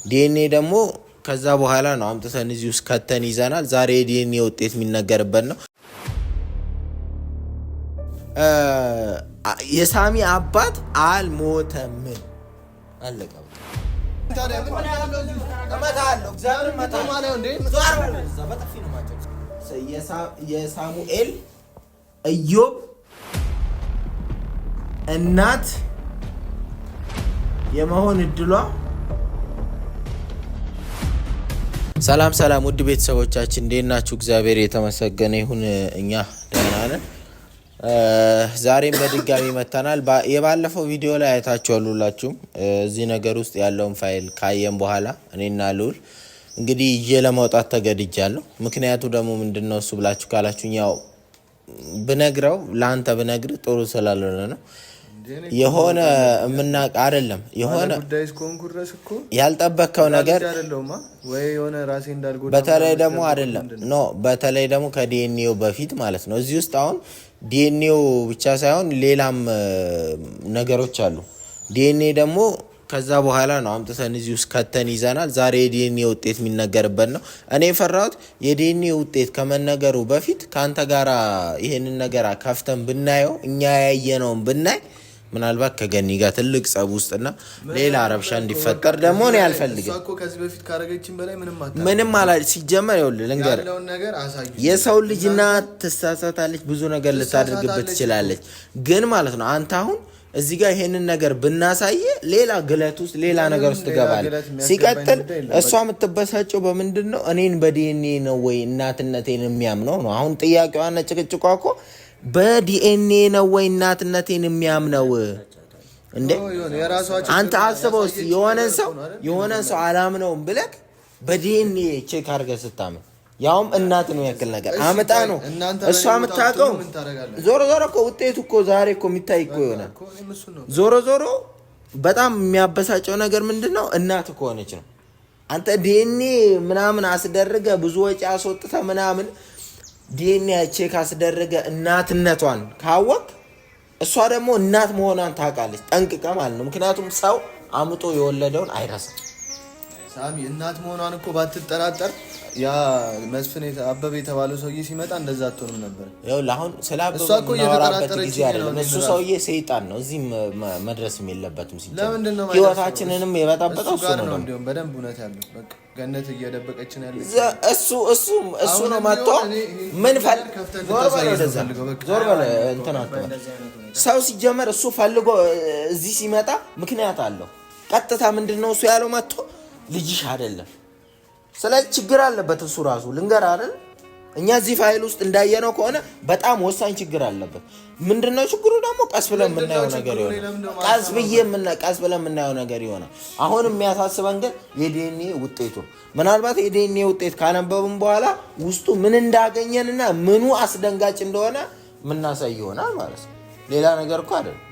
ዲኤንኤ ደግሞ ከዛ በኋላ ነው አምጥተን እዚህ ውስጥ ከተን ይዘናል። ዛሬ ዲኤንኤ ውጤት የሚነገርበት ነው። የሳሚ አባት አልሞተም። አለቀ። የሳሙኤል ኢዮብ እናት የመሆን እድሏ። ሰላም ሰላም፣ ውድ ቤተሰቦቻችን እንዴት ናችሁ? እግዚአብሔር የተመሰገነ ይሁን፣ እኛ ደህና ነን። ዛሬም በድጋሚ መተናል። የባለፈው ቪዲዮ ላይ አይታችኋል ሁላችሁም። እዚህ ነገር ውስጥ ያለውን ፋይል ካየን በኋላ እኔና ልዑል እንግዲህ ይዤ ለማውጣት ተገድጃለሁ። ምክንያቱ ደግሞ ምንድነው እሱ ብላችሁ ካላችሁኝ፣ ያው ብነግረው ለአንተ ብነግር ጥሩ ስላልሆነ ነው። የሆነ የምናውቅ አይደለም፣ የሆነ ያልጠበቅከው ነገር በተለይ ደግሞ አይደለም ኖ በተለይ ደግሞ ከዲኤንኤው በፊት ማለት ነው። እዚህ ውስጥ አሁን ዲኤንኤው ብቻ ሳይሆን ሌላም ነገሮች አሉ። ዲኤንኤ ደግሞ ከዛ በኋላ ነው አምጥተን እዚህ ውስጥ ከተን ይዘናል። ዛሬ የዲኤንኤ ውጤት የሚነገርበት ነው። እኔ የፈራሁት የዲኤንኤ ውጤት ከመነገሩ በፊት ከአንተ ጋር ይሄንን ነገር ከፍተን ብናየው፣ እኛ ያየነውን ብናይ ምናልባት ከገኒ ጋር ትልቅ ጸብ ውስጥና ሌላ ረብሻ እንዲፈጠር ደግሞ እኔ አልፈልግም። ምንም አላ ሲጀመር ይኸውልህ ልንገርህ፣ የሰው ልጅ ናት፣ ትሳሳታለች፣ ብዙ ነገር ልታደርግበት ትችላለች። ግን ማለት ነው አንተ አሁን እዚህ ጋር ይሄንን ነገር ብናሳየ ሌላ ግለት ውስጥ ሌላ ነገር ውስጥ ትገባለህ። ሲቀጥል እሷ የምትበሳጨው በምንድን ነው? እኔን በዲኤንኤ ነው ወይ እናትነቴን የሚያምነው ነው። አሁን ጥያቄዋና ጭቅጭቋ እኮ በዲኤንኤ ነው ወይ እናትነቴን የሚያምነው እንዴ? አንተ አስበው እስቲ የሆነን ሰው አላምነውም ብለህ በዲኤንኤ ቼክ አድርገህ ስታምን፣ ያውም እናት ነው ያክል ነገር አመጣ ነው እሷ የምታውቀው። ዞሮ እኮ ውጤቱ እኮ ዛሬ እኮ የሚታይ እኮ ይሆናል። ዞሮ በጣም የሚያበሳጨው ነገር ምንድነው? እናት እኮ ሆነች ነው። አንተ ዲኤንኤ ምናምን አስደርገ ብዙ ወጪ አስወጥተ ምናምን ዲኤንኤ ቼክ አስደረገ እናትነቷን ካወቅ፣ እሷ ደግሞ እናት መሆኗን ታውቃለች ጠንቅቃ ማለት ነው። ምክንያቱም ሰው አምጦ የወለደውን አይረሳም። ሳሚ እናት መሆኗን እኮ ባትጠራጠር ያ መስፍን አበበ የተባለው ሰውዬ ሲመጣ እንደዛ አትሆንም ነበር። ያው ለአሁን ስላበበ እናወራበት ጊዜ አይደለም። እሱ ሰውዬ ሰይጣን ነው፣ እዚህ መድረስም የለበትም። ሲጀምር ህይወታችንንም የበጣበጠው እሱ ነው። እንደውም በደንብ እውነት ያለው በቃ ገነት እየደበቀችን ያለ እሱ ነው። መጥቶ ምን ዞር በለ እንትና ሰው ሲጀመር እሱ ፈልጎ እዚህ ሲመጣ ምክንያት አለው። ቀጥታ ምንድነው እሱ ያለው? መጥቶ ልጅሽ አይደለም። ስለዚህ ችግር አለበት እሱ ራሱ። ልንገርህ አይደል፣ እኛ እዚህ ፋይል ውስጥ እንዳየነው ከሆነ በጣም ወሳኝ ችግር አለበት። ምንድነው ችግሩ? ደግሞ ቀስ ብለን የምናየው ነገር ይሆናል። ቀስ ብለን የምናየው ነገር ይሆናል። አሁን የሚያሳስበን ግን የዲኤንኤ ውጤቱ። ምናልባት የዲኤንኤ ውጤት ካነበብን በኋላ ውስጡ ምን እንዳገኘንና ምኑ አስደንጋጭ እንደሆነ የምናሳይ ይሆናል ማለት ነው። ሌላ ነገር እኮ አይደለም።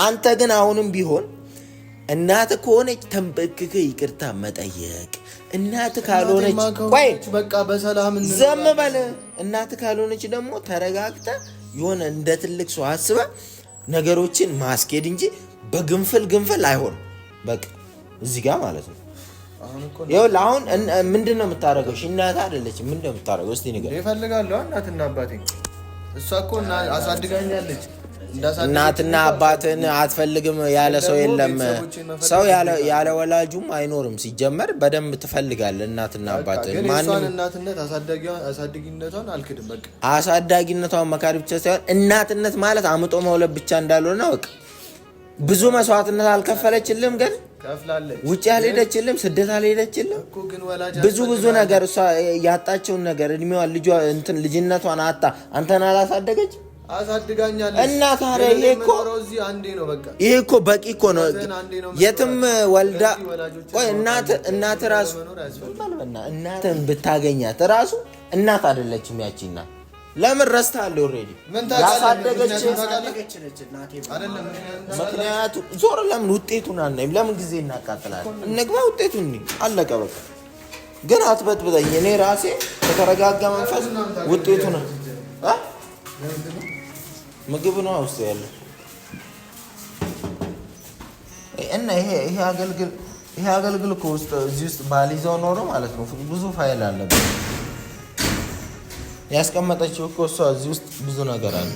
አንተ ግን አሁንም ቢሆን እናት ከሆነች ተንበርክከ ይቅርታ መጠየቅ። እናት ካልሆነች ቆይ በቃ በሰላም ዘም በለ። እናት ካልሆነች ደግሞ ተረጋግተ የሆነ እንደ ትልቅ ሰው አስበ ነገሮችን ማስኬድ እንጂ በግንፍል አይሆንም። በቃ እዚህ ጋር ማለት ነው። አሁን ምንድነው የምታደርገው? እናት አይደለች ምንድነው የምታደርገው? እስቲ ንገር። እፈልጋለሁ እናትና አባቴ። እሷ እኮ አሳድጋኛለች። እናትና አባትን አትፈልግም ያለ ሰው የለም። ሰው ያለ ወላጁም አይኖርም። ሲጀመር በደንብ ትፈልጋለህ እናትና አባትን። ማንንም እናትነት አሳዳጊነቷን አልክድም። በቃ አሳዳጊነቷን መካድ ብቻ ሳይሆን እናትነት ማለት አምጦ መውለድ ብቻ እንዳልሆነ አውቅ። ብዙ መስዋዕትነት አልከፈለችልም፣ ግን ውጭ አልሄደችልም፣ ስደት አልሄደችልም። ብዙ ነገር እሷ ያጣችውን ነገር እድሜዋን ልጅነቷን አጣ አንተን አላሳደገች አሳድጋኛለች እና ታዲያ ይሄ እኮ በቂ እኮ ነው። የትም ወልዳ ቆይ እናት ራሱ እናትን ብታገኛት ራሱ እናት አይደለችም ያቺ እናት። ለምን ረስተሃል? ኦሬዲ ያሳደገች አይደለም። ምክንያቱ ዞር ለምን ውጤቱን አናይም? ለምን ጊዜ እናቃጥላለን? እንግባ ውጤቱን አለቀ በቃ። ግን አትበጥብጠኝ። እኔ ራሴ ከተረጋጋ መንፈስ ውጤቱን ምግብ ነው ውስጥ ያለው እና ይሄ ይሄ አገልግል እኮ ውስጥ እዚህ ውስጥ ባሊዛው ኖሮ ማለት ነው ብዙ ፋይል አለበት ያስቀመጠችው እኮ እሷ እዚህ ውስጥ ብዙ ነገር አለ።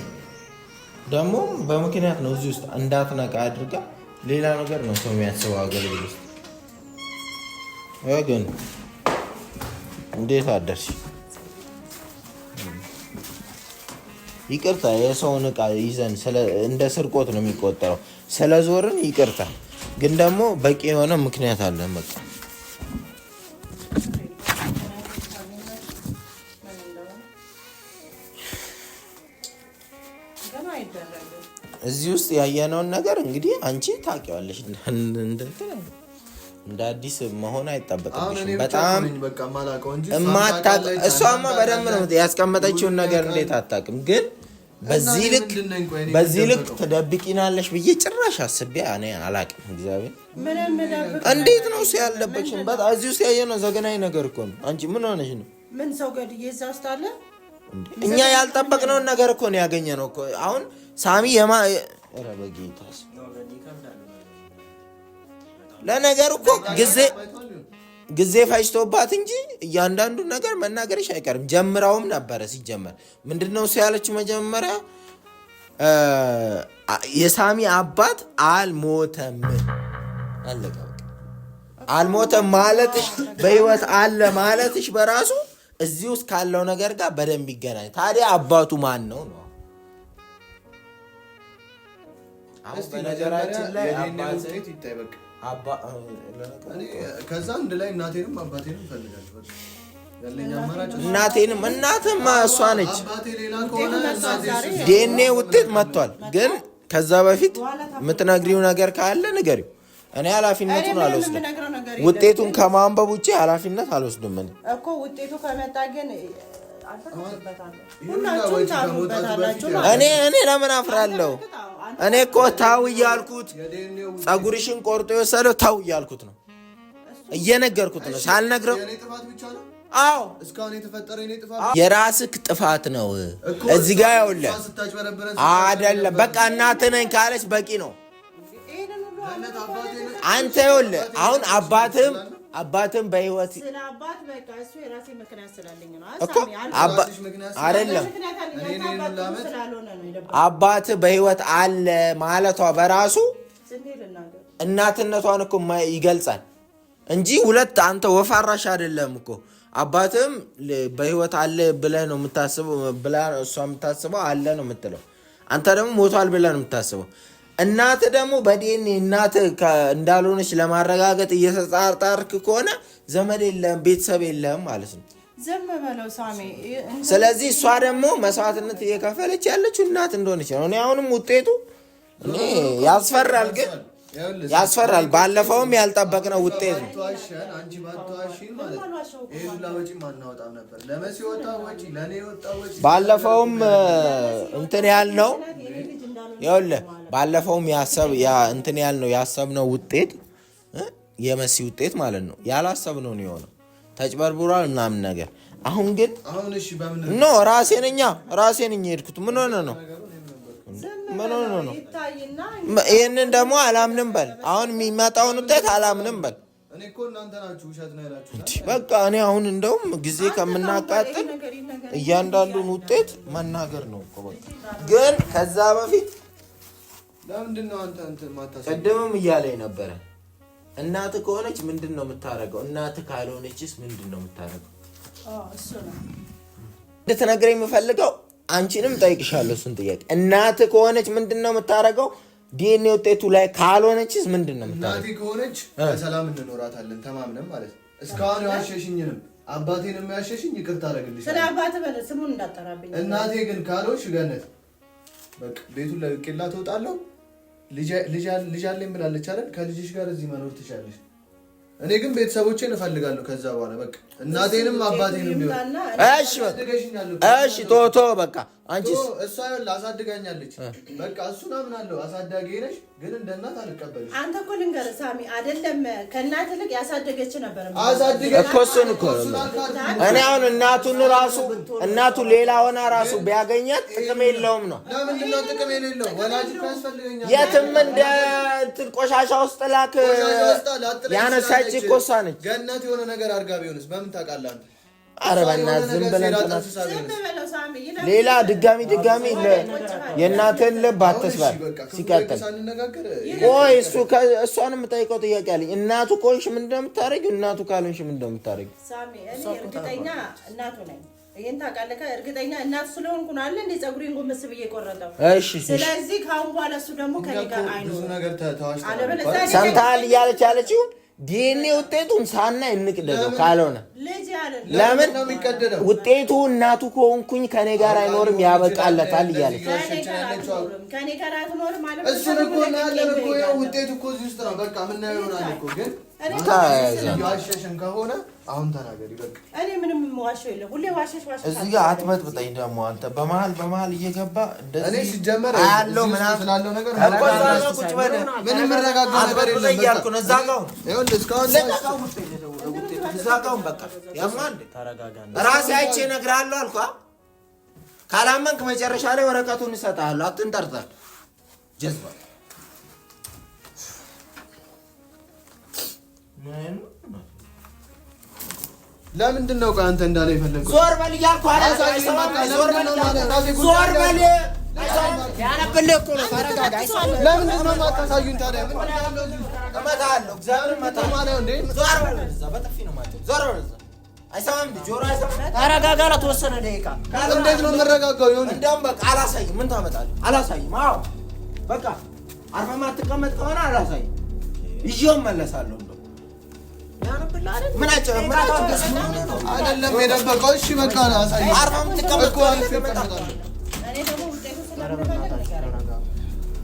ደግሞ በምክንያት ነው እዚህ ውስጥ እንዳትነቃ አድርጋ ሌላ ነገር ነው ሰው የሚያስበው አገልግል ውስጥ። ወገን እንዴት አደርሽ? ይቅርታ የሰውን ዕቃ ይዘን እንደ ስርቆት ነው የሚቆጠረው። ስለዞርን ይቅርታ፣ ግን ደግሞ በቂ የሆነ ምክንያት አለን። በቃ እዚህ ውስጥ ያየነውን ነገር እንግዲህ አንቺ ታውቂዋለሽ። እንደ አዲስ መሆን አይጠበቅብሽም። በጣም እሷማ በደንብ ነው ያስቀመጠችውን ነገር እንዴት አታውቅም? ግን በዚህ ልክ ትደብቂናለሽ ብዬ ጭራሽ አስቤ እኔ አላውቅም። እግዚአብሔር እንዴት ነው ያለበችን? በጣም እዚህ ውስጥ ያየነው ዘገናኝ ነገር እኮ ነው። አንቺ ምን ሆነሽ ነው? ምን ሰው ገድዬ እዛ ውስጥ አለ? እኛ ያልጠበቅነውን ነገር እኮ ነው ያገኘነው እኮ። አሁን ሳሚ በጌታስ ለነገሩ እኮ ጊዜ ፈጅቶባት እንጂ እያንዳንዱ ነገር መናገርሽ አይቀርም። ጀምራውም ነበረ። ሲጀመር ምንድነው እሱ ያለችው መጀመሪያ የሳሚ አባት አልሞተም። አለቀ። አልሞተም ማለትሽ በህይወት አለ ማለትሽ በራሱ እዚህ ውስጥ ካለው ነገር ጋር በደንብ ይገናኝ። ታዲያ አባቱ ማን ነው ነው? አሁን በነገራችን ላይ ከዛ አንድ ላይ እናቴንም አባቴንም ፈልጋለሁ። እናትማ እሷ ነች። ዲኤንኤ ውጤት መጥቷል። ግን ከዛ በፊት የምትነግሪው ነገር ካለ ንገሪው። እኔ ኃላፊነቱን አልወስድም። ውጤቱን ከማንበብ ውጭ ኃላፊነት አልወስድም። እኔ እኮ ውጤቱ ከመጣ ግን እኔ ለምን አፍራለሁ? እኔ እኮ ታው እያልኩት ፀጉርሽን ቆርጦ የወሰደው ታው እያልኩት ነው፣ እየነገርኩት ነው። ሳልነግረው አዎ የራስህ ጥፋት ነው። እዚህ ጋር ያውልህ አይደለም። በቃ እናትህ ነኝ ካለች በቂ ነው። አንተ ይኸውልህ አሁን አባትም በህይወት አይደለም አባት በህይወት አለ ማለቷ በራሱ እናትነቷን እኮ ይገልጻል እንጂ ሁለት አንተ ወፋራሽ አይደለም እኮ። አባትም በህይወት አለ ብለህ ነው የምታስበው፣ ብላ እሷ የምታስበው አለ ነው የምትለው። አንተ ደግሞ ሞቷል ብለህ ነው የምታስበው። እናት ደግሞ በዲኤንኤ እናት እንዳልሆነች ለማረጋገጥ እየተጣጣርክ ከሆነ ዘመድ የለም ቤተሰብ የለም ማለት ነው። ዝም በለው ሳሚ። ስለዚህ እሷ ደግሞ መስዋዕትነት እየከፈለች ያለችው እናት እንደሆነች ነው። እኔ አሁንም ውጤቱ ያስፈራል፣ ግን ያስፈራል። ባለፈውም ያልጠበቅነው ውጤት ነው። ባለፈውም እንትን ያልነው ይኸውልህ ባለፈውም እንትን ያልነው ያሰብነው ውጤት የመሲ ውጤት ማለት ነው ያላሰብነው ነው የሆነው። ተጭበርብሯል ምናምን ነገር። አሁን ግን ኖ ራሴ ነኝ የሄድኩት። ምን ሆነ ነው ይህንን ደግሞ አላምንም በል። አሁን የሚመጣውን ውጤት አላምንም በል። በቃ እኔ አሁን እንደውም ጊዜ ከምናቃጥል እያንዳንዱን ውጤት መናገር ነው እኮ በቃ። ግን ከዛ በፊት ቅድምም እያለኝ ነበረ እናትህ ከሆነች ምንድን ነው የምታደርገው? እናትህ ካልሆነችስ ምንድን ነው የምታደርገው? እንድትነግረኝ የምፈልገው አንቺንም ጠይቅሻለሁ እሱን ጥያቄ። እናትህ ከሆነች ምንድን ነው የምታደርገው? ዲኤንኤ ውጤቱ ላይ ካልሆነችስ ምንድን ነው የምታደርገው? እናቴ ከሆነች በሰላም እንኖራታለን ተማምነን ማለት ነው። እስካሁን ያሸሽኝንም አባቴንም ያሸሽኝ ይቅርታ አደርግልሻለሁ። ስለ አባትህ በለ ስሙን እንዳጠራብኝ። እናቴ ግን ካልሆንሽ ገነት በቃ ቤቱን ለቅቄላት እወጣለሁ። ልጅ አለኝ ብላለች አይደል? ከልጅሽ ጋር እዚህ መኖር ትችላለሽ። እኔ ግን ቤተሰቦቼን እፈልጋለሁ ከዛ በኋላ በቃ እናቴንም አባቴንም ቢሆን። እሺ ቶቶ በቃ አንቺስ? እሷ አሳድጋኛለች። በቃ እሱን አምናለሁ። አሳዳጊ ነሽ፣ ግን እንደ እናት አልቀበልሽ። አንተ እኮ ልንገርህ ሳሚ፣ አይደለም ከእናት ይልቅ ያሳደገች ነበር እኮ እሱን እኮ እኔ አሁን እናቱ ሌላ ሆና ራሱ ቢያገኛት ጥቅም የለውም ነው። ለምንድን ነው ጥቅም የሌለው? ወላጅ እኮ ያስፈልገኛል። የትም እንደ እንትን ቆሻሻ ውስጥ ላክ ያነሳች እኮ እሷ ነች። ገነት የሆነ ነገር አድርጋ ቢሆንስ በምን ታውቃለህ አንተ? ኧረ በእናትህ ዝም ብለን ሌላ ድጋሚ የእናትህን ልብ አትስበር። ሲቀጥል ቆይ እሷን የምጠይቀው ጥያቄ አለኝ። እናቱ ከሆንሽ ምንድን ነው የምታደርጊው? እናቱ ካልሆንሽ ምንድን ነው የምታደርጊው? እርግጠኛ እናቱ ነኝ። ይሄን ታውቃለህ። እርግጠኛ እናቱ ስለሆንኩ ነው አለ እንደ ፀጉሬን ጎንበስ ብዬ ቆረጠው። እሺ ስለዚህ ካሁን በኋላ እሱ ደግሞ ከኔ ጋር አይኖርም። ብዙ ነገር ተዋሽቷል። ሰምተሃል እያለች ያለችው ዲኤንኤ ውጤቱን ሳናይ እንቅደደው። ካልሆነ ለምን ውጤቱ እናቱ ከሆንኩኝ ከኔ ጋር አይኖርም ያበቃለታል እያለች ከኔ ጋር አትኖርም ማለት እሱን እኮ እናያለን እኮ ውጤቱ እኮ እዚህ ውስጥ ነው። በቃ የምናየው ይሆናል እኮ ግን ዋሸሽን ከሆነ አሁን ተናገሪ። በቃ እኔ ምንም ዋሸው የለም። ሁሌ ዋሸሽ እዚህ ጋር አትመጥብጠኝ ደግሞ አንተ በመሀል እየገባ እኔ ሲጀመር ያለው ምናምን ስላለው ነገር ቁጭ በል ምንም ረጋጋ ነገር የለም እያልኩ ነው። እዛጋውን በቃ ያማል ራሴ አይቼ እነግርሃለሁ አልኳ። ካላመንክ መጨረሻ ላይ ወረቀቱን እሰጥሃለሁ። አትንጠርጠር ጀዝባ ለምንድን ነው አንተ እንዳለ የፈለገው? ዞር በል እያልኩህ ዞር በል ያነብልህ እኮ ነው። ተረጋጋ። ለምንድን ነው የማታሳዩኝ ታዲያ? እመታሃለሁ። እግዚአብሔር እመታሃለሁ። ዞር በል እዛ በጥፊ ነው የማትለው። ዞር በል እዛ አይሰማም። ጆሮ አይሰማም። ተረጋጋ። ለተወሰነ ደቂቃ እንዴት ነው የምረጋጋው? ይሁን እንደውም በቃ አላሳይም። ምን ታመጣለህ? አላሳይም። አዎ በቃ አርፈህ የማትቀመጥ ከሆነ አላሳይም። ይዤው እመለሳለሁ። ምን አይደለም የደበቀው። እሺ በቃ አሳይ።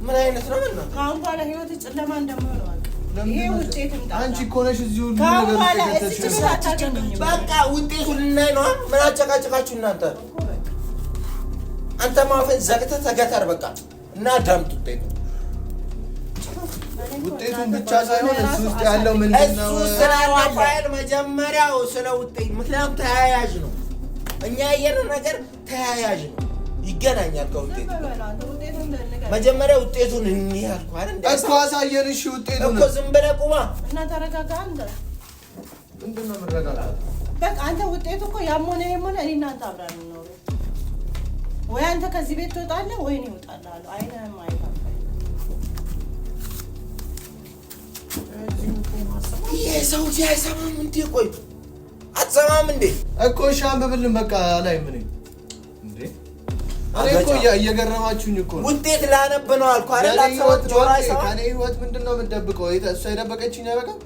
ምን አይነት ነው? ከአሁን በኋላ ህይወት ጨለማ እንደማይሆን ይሄ ውጤት እንታ አንቺ እኮ ነሽ እዚሁ ነገር በቃ ውጤቱን ልናይ ነው። ምን አጨቃጨቃችሁ እናንተ? አንተ ማፈን ዘግተህ ተገተር በቃ እና ዳምጥ ውጤቱን ብቻ ሳይሆን እሱ ውስጥ ያለው ምንድን ነው? ፋይል መጀመሪያው ስለ ውጤት ምክንያቱም ተያያዥ ነው። እኛ ያየነው ነገር ተያያዥ ነው፣ ይገናኛል ከውጤቱ። መጀመሪያ ውጤቱን እንይ አልኩህ አይደል? እኮ አሳየን። እሺ ውጤቱን እኮ ዝም ብለህ ቁማ እና ተረጋጋ። አንተ ምንድን ነው የምረጋጋው? በቃ አንተ ውጤቱ እኮ ያም ሆነ ይሄም ሆነ እኔ እናንተ አብረን ነው። ወይ አንተ ከዚህ ቤት ትወጣለህ ወይ እኔ እወጣለሁ። አይነህም አይታ ሰው አይሰማም እንዴ? ቆይ አትሰማም እንዴ? እኮ እሺ አንብብልን በቃ ላይ ምን እንዴ? እኔ እኮ እየገረማችሁኝ እኮ ነው። ውጤት ላነብ ነው አልኩህ አይደል? አትሰማም? ጆሮ አይሰማም? ከእኔ ህይወት ምንድን ነው የምትደብቀው? እሷ የደበቀችኝ አይበቃም?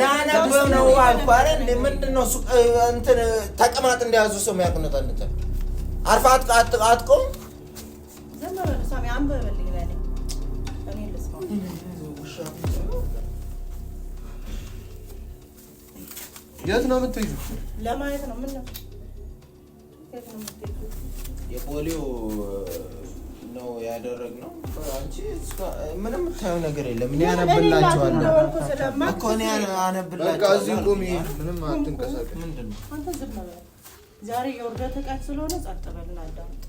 ላነብ ነው አልኩህ አይደል? ምንድን ነው እንትን ተቅማጥ እንደያዙ ሰው የሚያቁነጠንጠ አርፈህ አትቆም። ዝም በል ሳሚ አንብብልኝ። የት ነው የምትሄጂው? ለማየት ነው። ምን ነው የፖሊዮ ነው ያደረግነው። አንቺ ምንም የምታየው ነገር የለም። እኔ አነብላችኋለሁ እኮ እኔ አነብላችኋለሁ። በቃ እዚህ ቁሚ፣ ምንም አትንቀሳቀስ። ምንድን ነው አንተ ዝም በል። ዛሬ የውርደት ቀን ስለሆነ ጸጥ በልና አዳምጥ።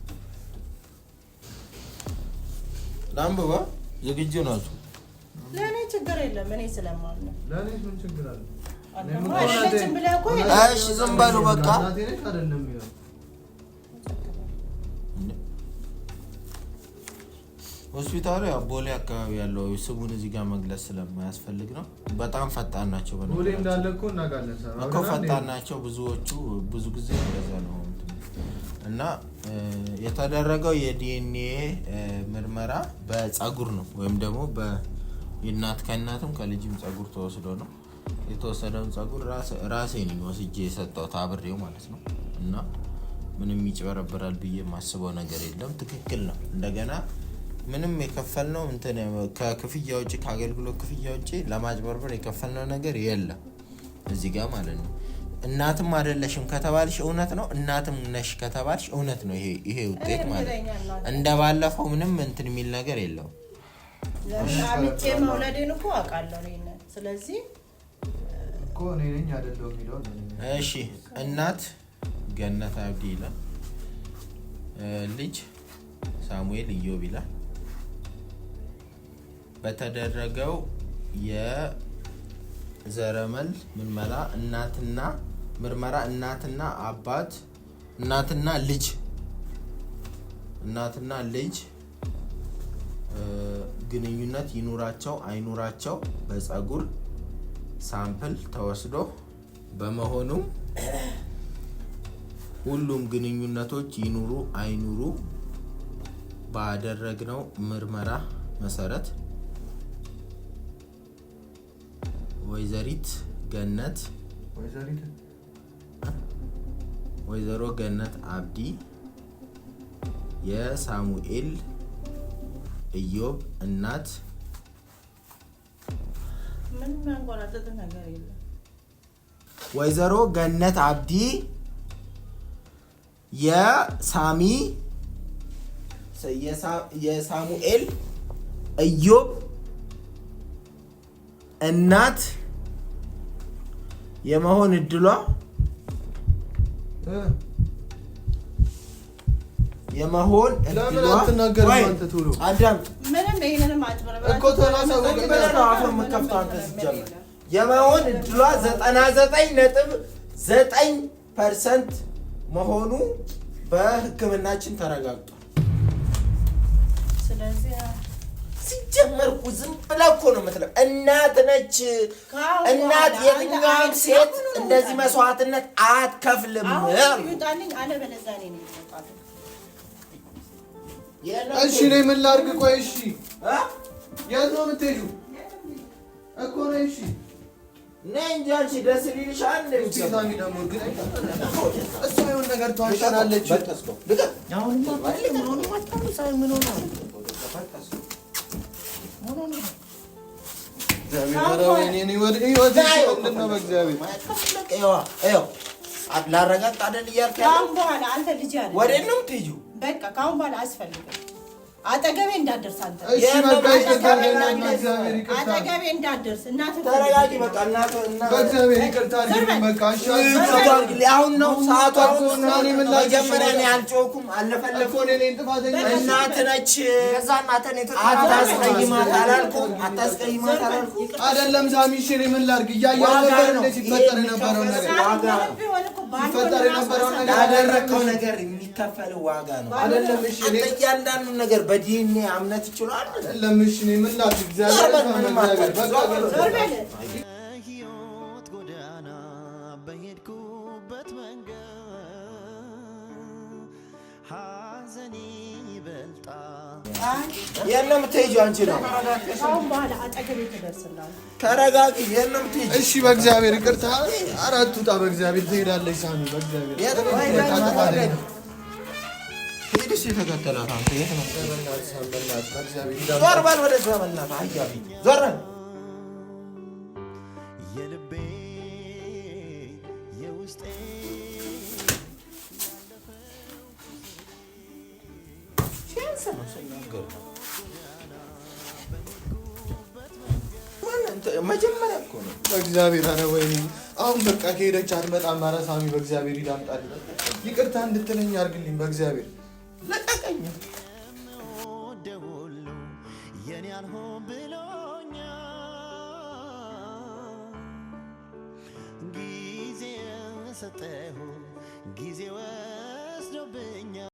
ላንብባ። ዝግጁ ናችሁ? ለእኔ ችግር የለም። እኔ ስለማምነው ለእኔ ምን ችግር አለ? እሺ ዝም በሉ በቃ። ሆስፒታሉ ያው ቦሌ አካባቢ ያለው ስሙን እዚህ ጋር መግለጽ ስለማያስፈልግ ነው። በጣም ፈጣን ናቸው። ቦሌ እንዳለ እኮ እናውቃለን እኮ ፈጣን ናቸው ብዙዎቹ። ብዙ ጊዜ እንደዛ ነው እና የተደረገው የዲኤንኤ ምርመራ በፀጉር ነው ወይም ደግሞ የእናት ከእናትም ከልጅም ፀጉር ተወስዶ ነው። የተወሰደውን ፀጉር ራሴ ነኝ ወስጄ የሰጠሁት አብሬው ማለት ነው። እና ምንም ይጭበረበራል ብዬ የማስበው ነገር የለም። ትክክል ነው። እንደገና ምንም የከፈልነው እንትን ከክፍያ ውጭ ከአገልግሎት ክፍያ ውጭ ለማጭበርበር የከፈልነው ነገር የለም እዚህ ጋር ማለት ነው። እናትም አይደለሽም ከተባልሽ እውነት ነው። እናትም ነሽ ከተባልሽ እውነት ነው። ይሄ ውጤት ማለት እንደባለፈው ምንም እንትን የሚል ነገር የለውም። አምጬ መውለዴን እኮ አውቃለሁ እኔ። ስለዚህ እኮ እኔ ነኝ አይደለሁም የሚለው። እሺ እናት ገነት አብዲ ይላል። ልጅ ሳሙኤል ኢዮብ ይላል። በተደረገው የዘረመል ምርመራ እናትና አባት እናትና ልጅ ግንኙነት ይኑራቸው አይኑራቸው በፀጉር ሳምፕል ተወስዶ በመሆኑም ሁሉም ግንኙነቶች ይኑሩ አይኑሩ ባደረግነው ምርመራ መሰረት ወይዘሮ ገነት አብዲ የሳሙኤል ኢዮብ እናት ወይዘሮ ገነት አብዲ የሳሙኤል ኢዮብ እናት የመሆን እድሏ የመሆን እድሏ 99.9% መሆኑ በሕክምናችን ተረጋግጧል። ስለዚህ ሲጀመርኩ ዝም ብላ እኮ ነው የምትለው። እናት ነች። እናት የትኛውም ሴት እንደዚህ መስዋዕትነት አትከፍልም። እሺ እኔ ምን ላድርግ? ቆይ እሺ የት ነው የምትሄጂው? እኮ ነይ። እሺ ነይ እንጂ አንቺ ደስ ሊልሻል። ሳሚ ደግሞ ግን እሷ የሆነ ነገር ተዋሻላለች። ላረጋግጥ አይደል እያልክ ወዴት ነው የምትሄጂው? በቃ ከአሁን በኋላ አያስፈልግም። አጠገቤ እንዳትደርስ አንተ። አጠገቤ እንዳትደርስ እናትህ። ተረጋጊ በቃ በእግዚአብሔር ይቅርታ አድርጊልኝ። በቃ አሁን ነው ሰዓቱ። መጀመሪያ እኔ አልጮኩም አልለፈለኩም። እናትህ ነች። አታስቀይማት አላልኩም። አይደለም ሳሚ። እሺ እኔ ምን ላድርግ? እያየሁ ነበር እንደ ሲፈጠር የነበረውን ነገር ያደረግከው ነገር የሚከፈልህ ዋጋ ነው። አይደለም እሺ እያንዳንዱ ነገር በዲኤንኤ አምነት ይችላል። አይደለም እሺ እኔ ምን ላድርግ? እግዚአብሔር ህይወት ጎዳና በሄድኩበት መንገድ ሐዘኔ ይበልጣል። የት ነው የምትሄጂው? አንቺ ነው ከአሁን በኋላ አጠገቤ ትደርስልሃል። ተረጋጊ። የት ነው የምትሄጂው? እሺ በእግዚአብሔር ይቅርታ። ኧረ አትውጣ። በእግዚአብሔር ትሄዳለች ሳሚ። በእግዚአብሔር ሄድሽ የተከተላት አንተ የት ነው? ዞር በል ወደዛ በእናትህ አህያ ፊት ዞር በል። የልቤ የውስጤ ሲያንስ ነው ስናገር መጀመሪያ እኮ ነው። በእግዚአብሔር ኧረ ወይኔ አሁን በቃ ከሄደች አትመጣም። ኧረ ሳሚ በእግዚአብሔር ይዳምጣል። ይቅርታ እንድትለኝ አድርግልኝ በእግዚአብሔር። ለቀቀኝ። ደውሉ የኔ አልሆን ብሎኛል። ጊዜ ሰጠሁ ጊዜ